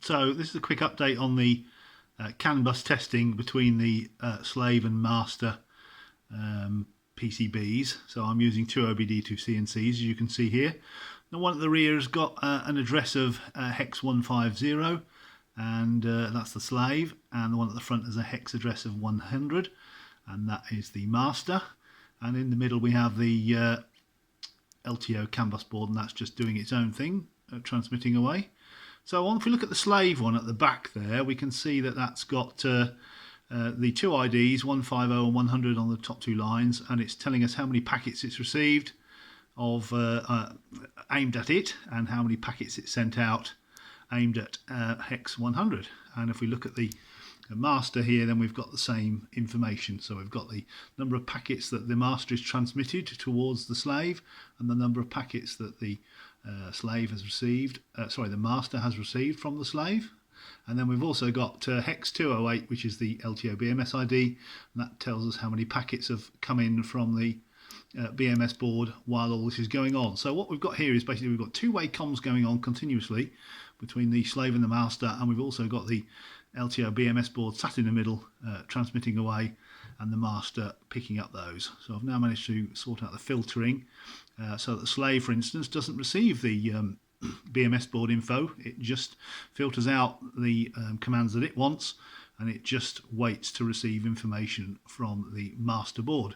So this is a quick update on the CAN bus testing between the slave and master PCBs. So I'm using two OBDIIC&Cs, as you can see here. The one at the rear has got an address of hex 150, and that's the slave, and the one at the front has a hex address of 100, and that is the master. And in the middle we have the LTO CAN bus board, and that's just doing its own thing, transmitting away. So if we look at the slave one at the back there, we can see that that's got the two IDs, 150 and 100 on the top two lines, and it's telling us how many packets it's received of aimed at it, and how many packets it sent out aimed at hex 100. And if we look at the master here, then we've got the same information. So we've got the number of packets that the master is transmitted towards the slave, and the number of packets that the slave has received, the master has received from the slave. And then we've also got hex 208, which is the LTO BMS ID, and that tells us how many packets have come in from the BMS board while all this is going on. So what we've got here is basically we've got two-way comms going on continuously between the slave and the master, and we've also got the LTO BMS board sat in the middle, transmitting away, and the master picking up those. So I've now managed to sort out the filtering so that the slave, for instance, doesn't receive the BMS board info. It just filters out the commands that it wants, and it just waits to receive information from the master board.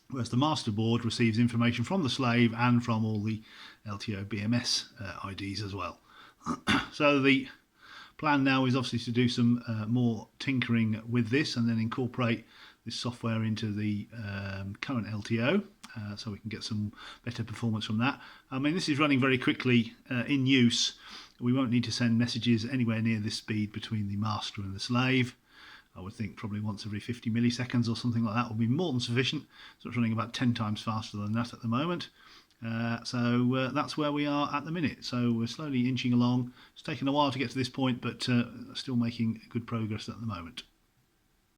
Whereas the master board receives information from the slave and from all the LTO BMS IDs as well. So the plan now is obviously to do some more tinkering with this, and then incorporate this software into the current LTO, so we can get some better performance from that. I mean, this is running very quickly in use. We won't need to send messages anywhere near this speed between the master and the slave. I would think probably once every 50 milliseconds or something like that will be more than sufficient. So it's running about 10 times faster than that at the moment. So that's where we are at the minute. So we're slowly inching along. It's taken a while to get to this point, but still making good progress at the moment.